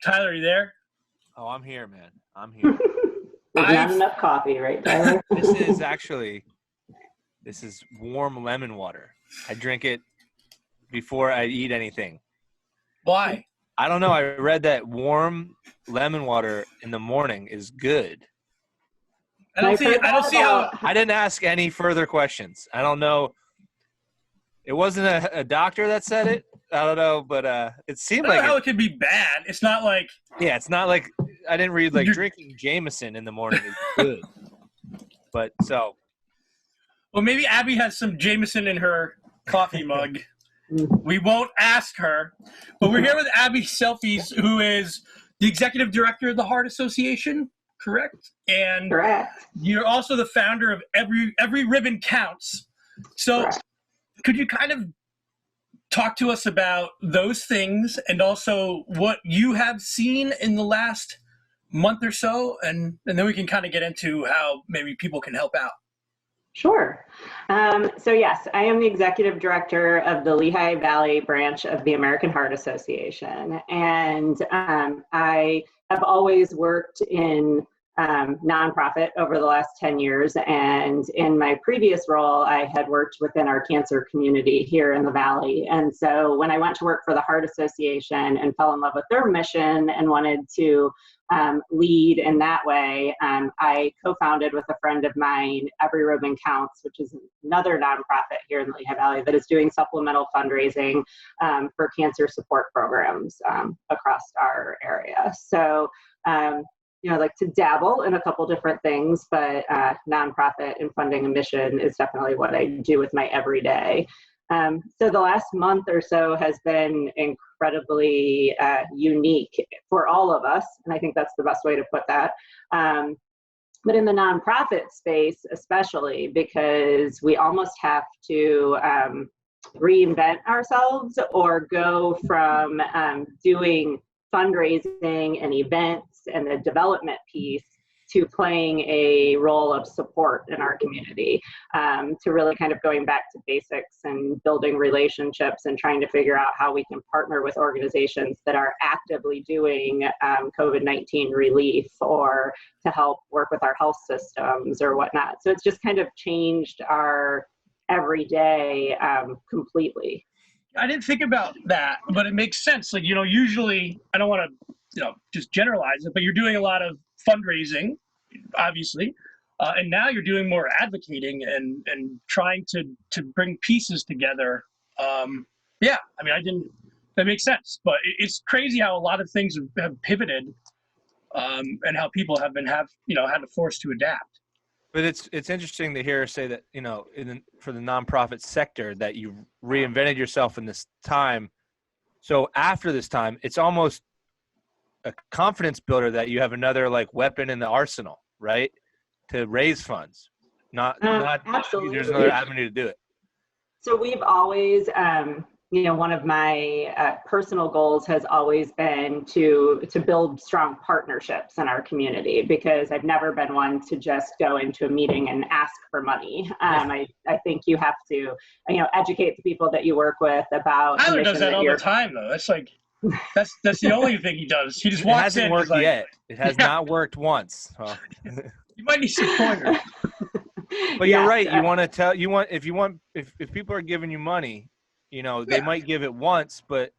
Tyler, you there? Oh, I'm here, man. I'm here. There's not enough coffee, right, Tyler? This is warm lemon water. I drink it before I eat anything. Why? I don't know. I read that warm lemon water in the morning is good. I don't see how. I didn't ask any further questions. I don't know. It wasn't a doctor that said it. I don't know, but it seemed I don't like know how it could be bad. It's not like. Yeah, it's not like I didn't read like drinking Jameson in the morning is good. But so. Well, maybe Abby has some Jameson in her coffee mug. We won't ask her. But we're here with Abby Silfies, who is the executive director of the Heart Association, correct? And correct. You're also the founder of Every Ribbon Counts. So correct. Could you kind of talk to us about those things and also what you have seen in the last month or so? And then we can kind of get into how maybe people can help out. Sure. So yes, I am the executive director of the Lehigh Valley branch of the American Heart Association. And I have always worked in nonprofit over the last 10 years. And in my previous role, I had worked within our cancer community here in the Valley. And so when I went to work for the Heart Association and fell in love with their mission and wanted to lead in that way, I co-founded with a friend of mine, Every Ribbon Counts, which is another nonprofit here in the Lehigh Valley that is doing supplemental fundraising for cancer support programs across our area. So, I like to dabble in a couple different things, but nonprofit and funding a mission is definitely what I do with my everyday. So the last month or so has been incredibly unique for all of us, and I think that's the best way to put that. But in the nonprofit space, especially because we almost have to reinvent ourselves or go from doing fundraising and events and the development piece to playing a role of support in our community, to really kind of going back to basics and building relationships and trying to figure out how we can partner with organizations that are actively doing COVID-19 relief or to help work with our health systems or whatnot. So it's just kind of changed our everyday completely. I didn't think about that, but it makes sense. Like, usually, I don't want to, just generalize it, but you're doing a lot of fundraising, obviously, and now you're doing more advocating and trying to bring pieces together. That makes sense, but it's crazy how a lot of things have pivoted, and how people have had to force to adapt. But it's interesting to hear say that, for the nonprofit sector that you reinvented yourself in this time. So after this time, it's almost a confidence builder that you have another weapon in the arsenal, right? To raise funds. Not absolutely. There's another avenue to do it. So we've always, one of my personal goals has always been to build strong partnerships in our community, because I've never been one to just go into a meeting and ask for money. I think you have to, educate the people that you work with about. Tyler does that all the time, though. That's the only thing he does. He just walks in. It hasn't worked yet. It has not worked once. Well. You might need some pointers. But you're right. If people are giving you money, they might give it once, but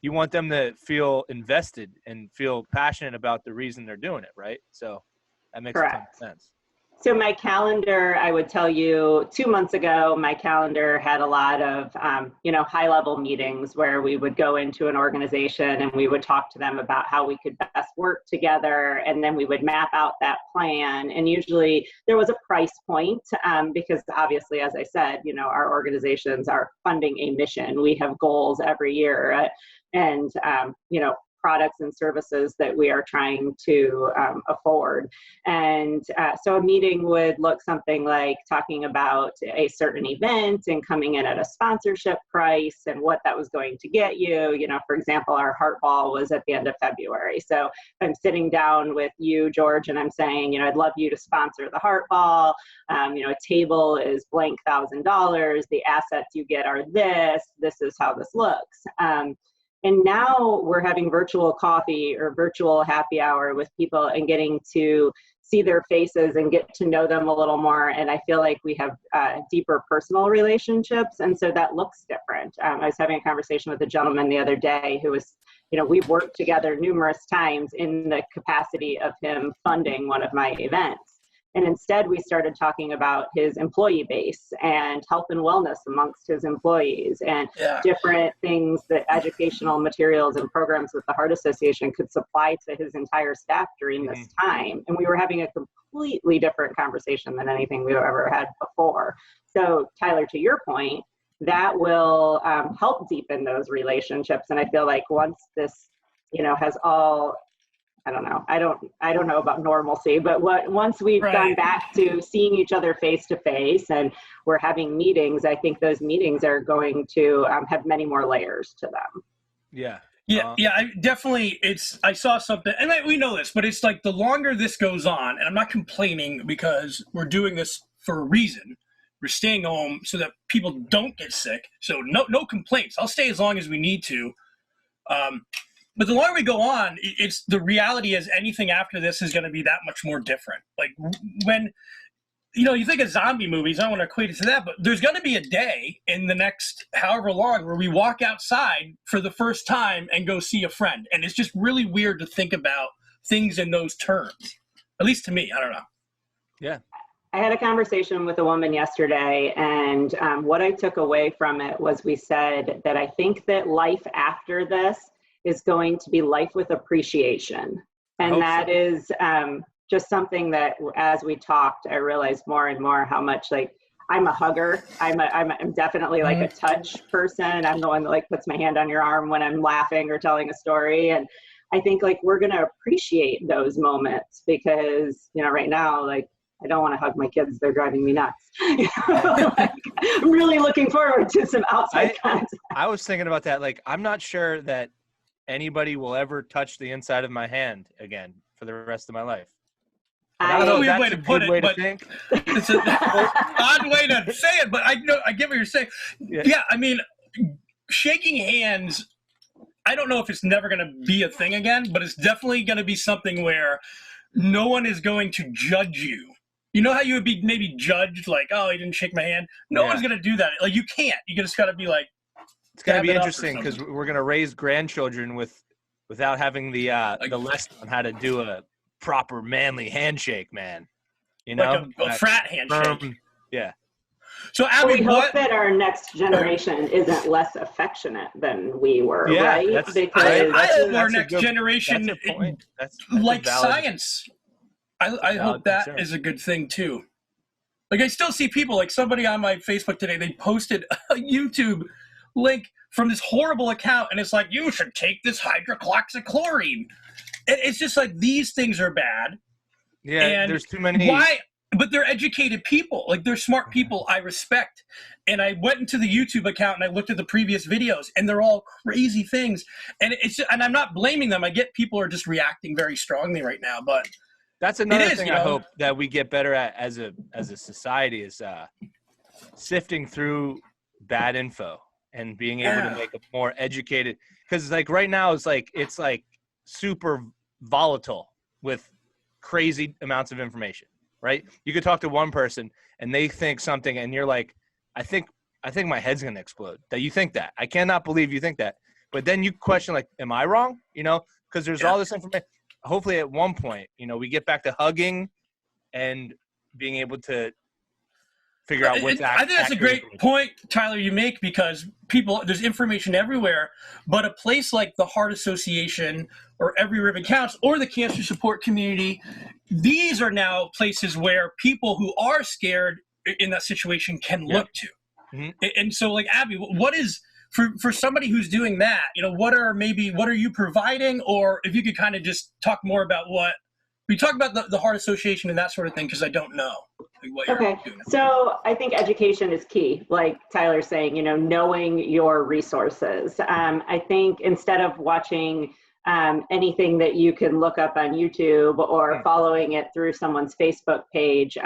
you want them to feel invested and feel passionate about the reason they're doing it, right? So that makes a ton of sense. So my calendar, I would tell you 2 months ago, my calendar had a lot of, high-level meetings where we would go into an organization and we would talk to them about how we could best work together. And then we would map out that plan. And usually there was a price point because obviously, as I said, our organizations are funding a mission. We have goals every year and products and services that we are trying to afford. And so a meeting would look something like talking about a certain event and coming in at a sponsorship price and what that was going to get you. For example, our Heart Ball was at the end of February. So I'm sitting down with you, George, and I'm saying, I'd love you to sponsor the Heart Ball. A table is blank $1,000. The assets you get are this. This is how this looks. And now we're having virtual coffee or virtual happy hour with people and getting to see their faces and get to know them a little more. And I feel like we have deeper personal relationships. And so that looks different. I was having a conversation with a gentleman the other day who was, we've worked together numerous times in the capacity of him funding one of my events. And instead, we started talking about his employee base and health and wellness amongst his employees and different things that educational materials and programs that the Heart Association could supply to his entire staff during this time. And we were having a completely different conversation than anything we've ever had before. So, Tyler, to your point, that will help deepen those relationships. And I feel like once this, has all, I don't know. I don't know about normalcy, but once we've gone back to seeing each other face to face and we're having meetings, I think those meetings are going to have many more layers to them. Yeah. I saw something, and we know this, but it's like the longer this goes on, and I'm not complaining because we're doing this for a reason. We're staying home so that people don't get sick. So no complaints. I'll stay as long as we need to. But the longer we go on, it's the reality is anything after this is going to be that much more different. Like when, you think of zombie movies, I don't want to equate it to that, but there's going to be a day in the next however long where we walk outside for the first time and go see a friend. And it's just really weird to think about things in those terms, at least to me. I don't know. Yeah. I had a conversation with a woman yesterday, and what I took away from it was we said that I think that life after this is going to be life with appreciation. And that is just something that as we talked, I realized more and more how much I'm a hugger. I'm definitely like a touch person. I'm the one that puts my hand on your arm when I'm laughing or telling a story. And I think we're going to appreciate those moments because, right now, I don't want to hug my kids. They're driving me nuts. I'm really looking forward to some outside contact. I was thinking about that. I'm not sure that anybody will ever touch the inside of my hand again for the rest of my life. I don't know if that's a good way to think. It's an odd way to say it, but I get what you're saying. Yeah, I mean, shaking hands, I don't know if it's never going to be a thing again, but it's definitely going to be something where no one is going to judge you. You know how you would be maybe judged oh, he didn't shake my hand? No one's going to do that. You can't. You just got to be it's going to be interesting because we're going to raise grandchildren without having the lesson on how to do a proper manly handshake, man. A frat handshake. Yeah. So Abby, we hope that our next generation isn't less affectionate than we were, right? Because I hope our next generation like science. I hope that is a good thing too. I still see people somebody on my Facebook today, they posted a YouTube link from this horrible account and it's you should take this hydroxychloroquine. It's just these things are bad. Yeah, and there's too many. Why? But they're educated people. They're smart people I respect. And I went into the YouTube account and I looked at the previous videos and they're all crazy things. And and I'm not blaming them. I get people are just reacting very strongly right now, but that's another thing I hope that we get better at as a society is sifting through bad info and being able to make a more educated, because right now it's super volatile with crazy amounts of information, right? You could talk to one person and they think something and you're I think my head's going to explode that you think that. I cannot believe you think that. But then you question am I wrong? Because there's all this information. Hopefully at one point, we get back to hugging and being able to figure out what's I think that's a great point, Tyler, you make, because there's information everywhere, but a place like the Heart Association or Every Ribbon Counts or the cancer support community, these are now places where people who are scared in that situation can look to. Mm-hmm. And so Abby, what is for somebody who's doing that, what are you providing, or if you could kind of just talk more about what we talk about the Heart Association and that sort of thing, because I don't know what you're doing. So I think education is key, like Tyler's saying, knowing your resources. I think instead of watching anything that you can look up on YouTube or following it through someone's Facebook page,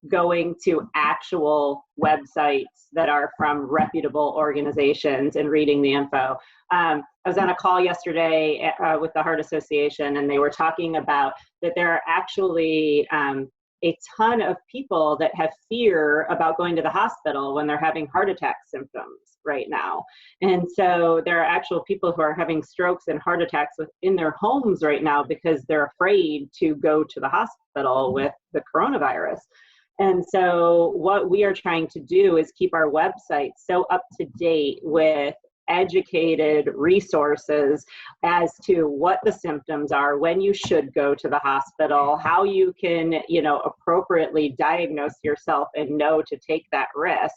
going to actual websites that are from reputable organizations and reading the info. I was on a call yesterday with the Heart Association, and they were talking about that there are actually a ton of people that have fear about going to the hospital when they're having heart attack symptoms right now. And so there are actual people who are having strokes and heart attacks in their homes right now because they're afraid to go to the hospital with the coronavirus. And so what we are trying to do is keep our website so up to date with educated resources as to what the symptoms are, when you should go to the hospital, how you can, appropriately diagnose yourself and know to take that risk.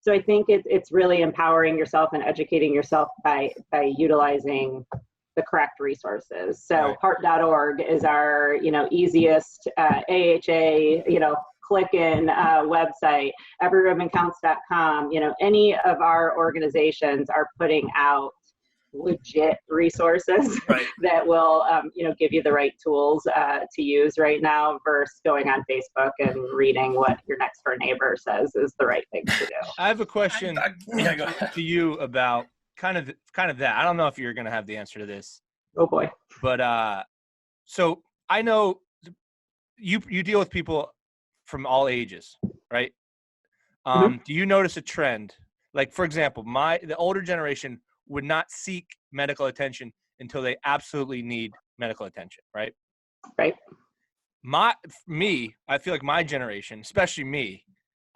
So I think it's really empowering yourself and educating yourself by utilizing the correct resources. So heart.org is our, easiest AHA, click in website, everyribboncounts.com. Any of our organizations are putting out legit resources that will, give you the right tools to use right now versus going on Facebook and reading what your next door neighbor says is the right thing to do. I have a question to you about kind of that. I don't know if you're going to have the answer to this. Oh boy. But so I know you deal with people from all ages, right? Do you notice a trend? Like, for example, the older generation would not seek medical attention until they absolutely need medical attention, right? Right. I feel like my generation, especially me,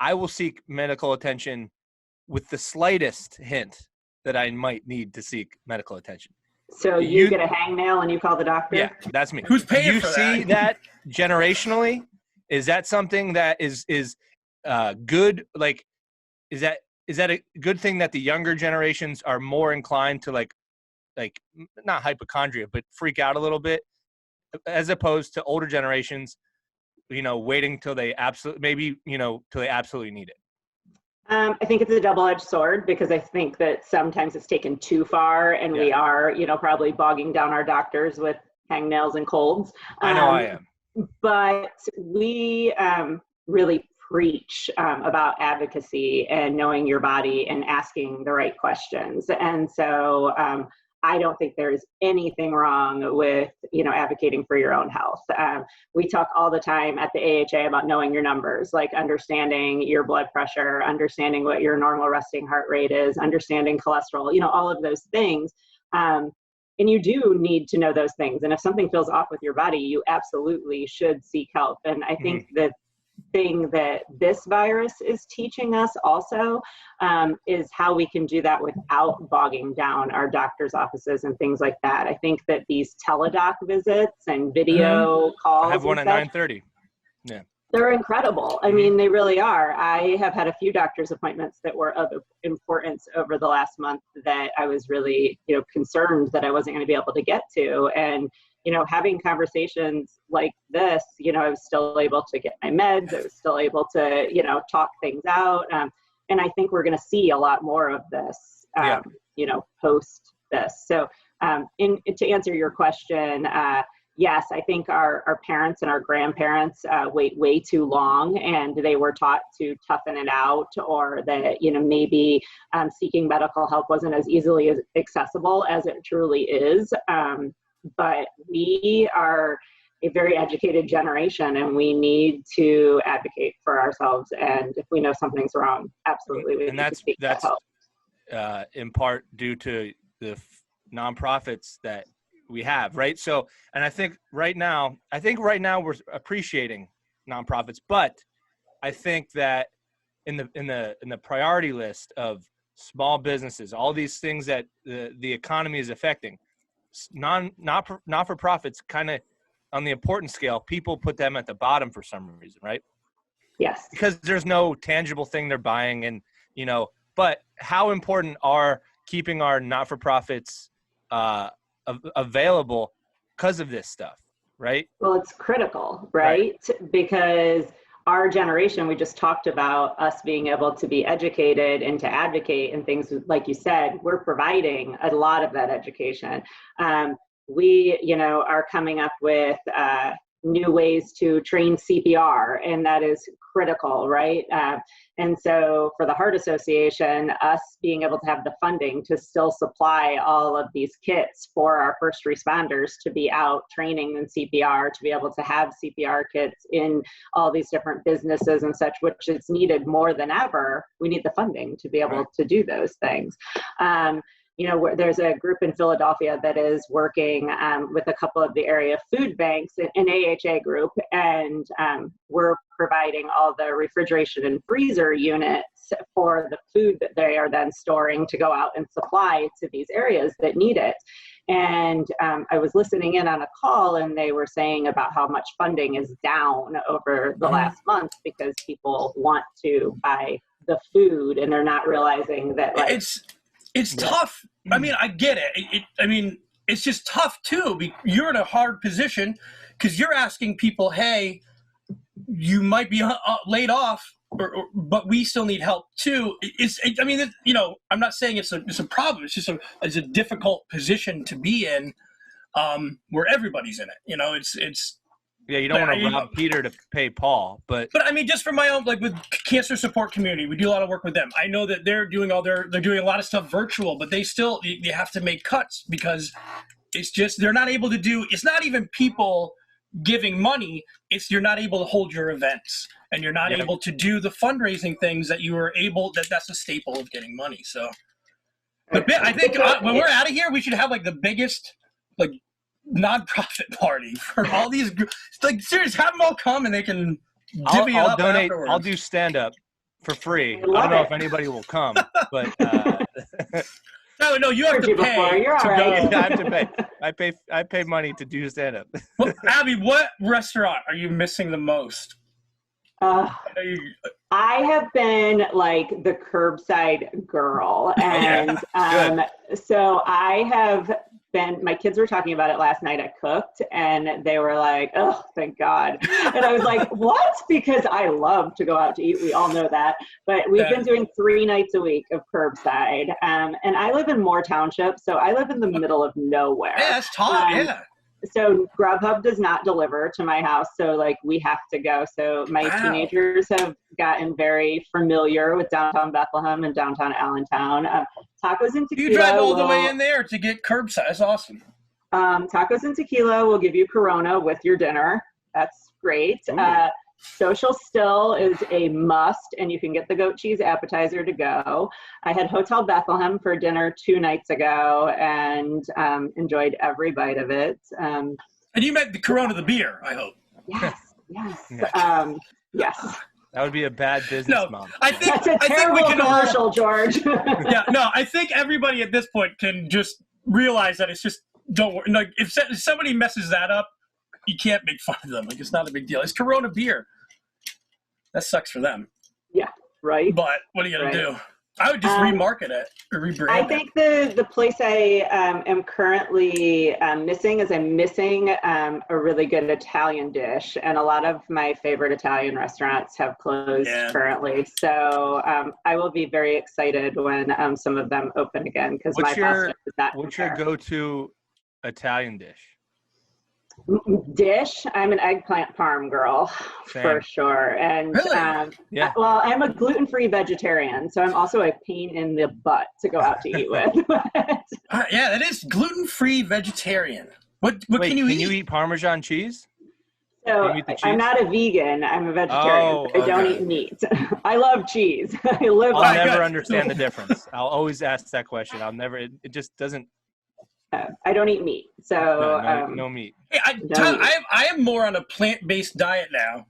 I will seek medical attention with the slightest hint that I might need to seek medical attention. So you get a hangnail and you call the doctor? Yeah, that's me. Who's paying for that? You see that generationally? Is that something that is good? Like, is that a good thing that the younger generations are more inclined to like not hypochondria, but freak out a little bit, as opposed to older generations, waiting till they absolutely need it? I think it's a double-edged sword because I think that sometimes it's taken too far and we are, probably bogging down our doctors with hangnails and colds. I know I am. But we really preach about advocacy and knowing your body and asking the right questions. And so I don't think there's anything wrong with, advocating for your own health. We talk all the time at the AHA about knowing your numbers, like understanding your blood pressure, understanding what your normal resting heart rate is, understanding cholesterol, all of those things. And you do need to know those things. And if something feels off with your body, you absolutely should seek help. And I think the thing that this virus is teaching us also is how we can do that without bogging down our doctor's offices and things like that. I think that these teledoc visits and video calls. I have one at 9:30. Yeah. They're incredible. I mean, they really are. I have had a few doctor's appointments that were of importance over the last month that I was really, concerned that I wasn't going to be able to get to. And, having conversations like this, I was still able to get my meds. I was still able to, talk things out. And I think we're going to see a lot more of this, post this. So to answer your question, yes, I think our parents and our grandparents wait way too long, and they were taught to toughen it out, or that, maybe seeking medical help wasn't as easily as accessible as it truly is. But we are a very educated generation, and we need to advocate for ourselves. And if we know something's wrong, absolutely, we need to seek help. In part due to the nonprofits that we have, right? So, and I think right now we're appreciating nonprofits, but I think that in the priority list of small businesses, all these things that the economy is affecting, not for profits, kind of on the important scale, people put them at the bottom for some reason, right? Yes. Because there's no tangible thing they're buying, and but how important are keeping our not-for-profits available because of this stuff, right? Well, it's critical, right? Because our generation, we just talked about us being able to be educated and to advocate and things like you said, we're providing a lot of that education. We, are coming up with new ways to train CPR, and that is critical, right? And so for the Heart Association, us being able to have the funding to still supply all of these kits for our first responders to be out training in CPR, to be able to have CPR kits in all these different businesses and such, which is needed more than ever. We need the funding to be able to do those things. There's a group in Philadelphia that is working with a couple of the area food banks, an AHA group, and we're providing all the refrigeration and freezer units for the food that they are then storing to go out and supply to these areas that need it. And I was listening in on a call, and they were saying about how much funding is down over the last month because people want to buy the food and they're not realizing that it's tough. I mean, I get it. It's just tough too. You're in a hard position because you're asking people, hey, you might be laid off, but we still need help too. I'm not saying it's a problem. It's just it's a difficult position to be in, where everybody's in it. It's Yeah, you don't want to rob Peter to pay Paul, but I mean, just for my own, like with cancer support community, we do a lot of work with them. I know that they're doing they're doing a lot of stuff virtual, but they have to make cuts because it's just, they're not able to do, it's not even people giving money, it's you're not able to hold your events and you're not able to do the fundraising things that you were able, that's a staple of getting money. So I think when we're out of here, we should have like the biggest, like, nonprofit party for all these groups. Like, seriously, have them all come and they can divvy I'll up donate. afterwards. I'll do stand up for free. I don't know if anybody will come, but no, you have to pay. You're all right. I have to pay. I pay money to do stand up. Well, Abby, what restaurant are you missing the most? I have been like the curbside girl, and so I have been. My kids were talking about it last night. I cooked, and they were like, "Oh, thank God!" And I was like, "What?" Because I love to go out to eat. We all know that, but we've been doing 3 nights a week of curbside, and I live in Moore Township, so I live in the middle of nowhere. Yeah, that's tough. So Grubhub does not deliver to my house, so like we have to go. So my teenagers have gotten very familiar with downtown Bethlehem and downtown Allentown. Tacos and Tequila. You drive all the way in there to get curbside. That's awesome. Tacos and Tequila will give you Corona with your dinner. That's great. Social Still is a must, and you can get the goat cheese appetizer to go. I had Hotel Bethlehem for dinner 2 nights ago and enjoyed every bite of it. And you meant the Corona, the beer, I hope. Yes. Yes. That would be a bad business model. That's a terrible commercial, George. I think everybody at this point can just realize that it's just, don't worry. Like, if somebody messes that up, you can't make fun of them. Like, it's not a big deal. It's Corona beer. That sucks for them. Yeah, right. But what are you going to do? I would just remarket it or rebrand I think the place I am currently missing is I'm missing a really good Italian dish. And a lot of my favorite Italian restaurants have closed currently. So I will be very excited when some of them open again because my pasta is that. What's your go-to Italian dish? I'm an eggplant parm girl. Same. For sure. And well, I'm a gluten-free vegetarian, so I'm also a pain in the butt to go out to eat with. That is gluten-free vegetarian. What can you eat? Can you eat Parmesan cheese? So I'm not a vegan. I'm a vegetarian. I don't eat meat. I love cheese. I'll never understand the difference. I'll always ask that question. It just doesn't. I don't eat meat, so no meat. Hey, I am more on a plant-based diet now.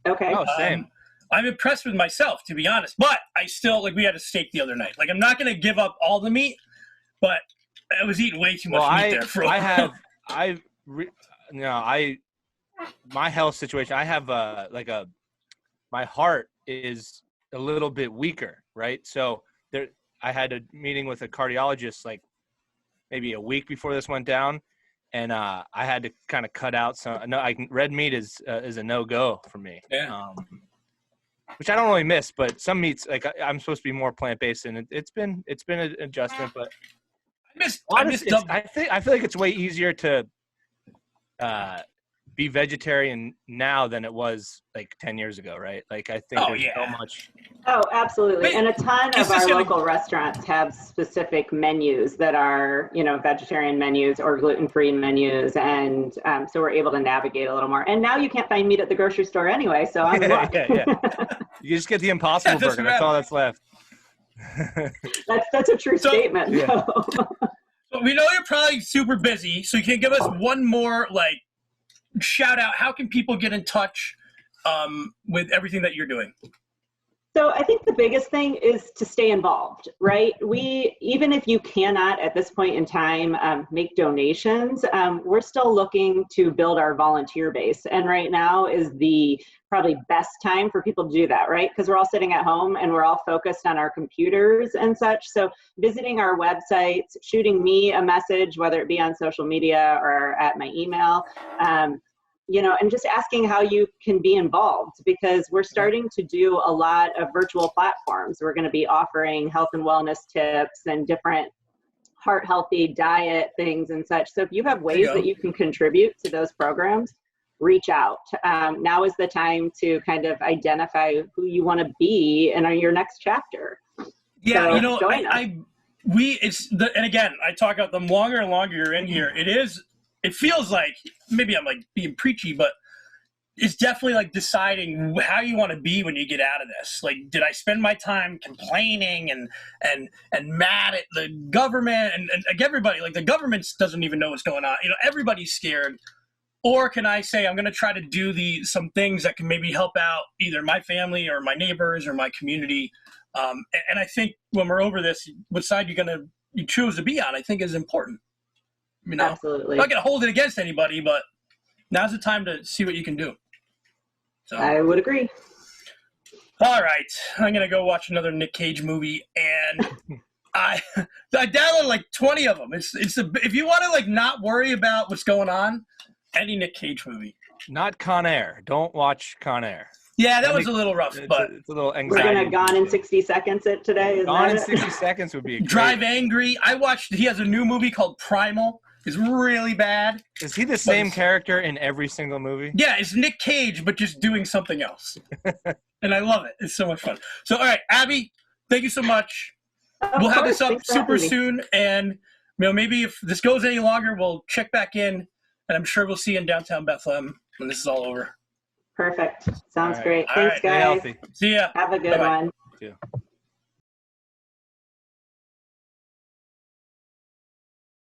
Okay. Oh, same. I'm impressed with myself, to be honest. But I still, like, we had a steak the other night. Like, I'm not going to give up all the meat, but I was eating way too much meat there for a while. My health situation. I have my heart is a little bit weaker, right? So I had a meeting with a cardiologist like maybe a week before this went down, and I had to kind of cut out some. Red meat is a no-go for me. Yeah. which I don't really miss. But some meats, like I'm supposed to be more plant based, and it's been an adjustment. But I feel like it's way easier to be vegetarian now than it was like 10 years ago, right? Like I think there's so much. Oh, absolutely. And a ton of our local restaurants have specific menus that are, vegetarian menus or gluten-free menus. And so we're able to navigate a little more. And now you can't find meat at the grocery store anyway. So I'm luck. You just get the Impossible Burger. That's all that's left. That's a true statement. Yeah. We know you're probably super busy. So you can give us one more shout out. How can people get in touch with everything that you're doing? So I think the biggest thing is to stay involved, right? Even if you cannot at this point in time make donations, we're still looking to build our volunteer base. And right now is the probably best time for people to do that, right? Because we're all sitting at home and we're all focused on our computers and such. So visiting our websites, shooting me a message, whether it be on social media or at my email, and just asking how you can be involved, because we're starting to do a lot of virtual platforms. We're going to be offering health and wellness tips and different heart healthy diet things and such. So if you have ways that you can contribute to those programs, reach out. Now is the time to kind of identify who you want to be in your next chapter. Yeah, so join us. And again, I talk about the longer and longer you're in here, it feels like, maybe I'm being preachy, but it's definitely like deciding how you want to be when you get out of this. Like, did I spend my time complaining and mad at the government and like everybody, like the government doesn't even know what's going on. Everybody's scared. Or can I say, I'm going to try to do some things that can maybe help out either my family or my neighbors or my community. And I think when we're over this, what side you choose to be on, I think is important. Absolutely. I'm not going to hold it against anybody, but now's the time to see what you can do. So I would agree. All right. I'm going to go watch another Nick Cage movie, and I downloaded 20 of them. If you want to not worry about what's going on, any Nick Cage movie. Not Con Air. Don't watch Con Air. Yeah, that was a little rough, but it's a little anxiety. We're going to Gone in 60 Seconds it today. Gone in 60 Seconds would be Drive Angry. He has a new movie called Primal. It's really bad. Is he the same character in every single movie? Yeah, it's Nick Cage, but just doing something else. And I love it. It's so much fun. So, all right, Abby, thank you so much. We'll have this up super soon. And maybe if this goes any longer, we'll check back in. And I'm sure we'll see you in downtown Bethlehem when this is all over. Perfect. Sounds great. All Thanks, right. guys. Stay healthy. See ya. Have a good one. You too.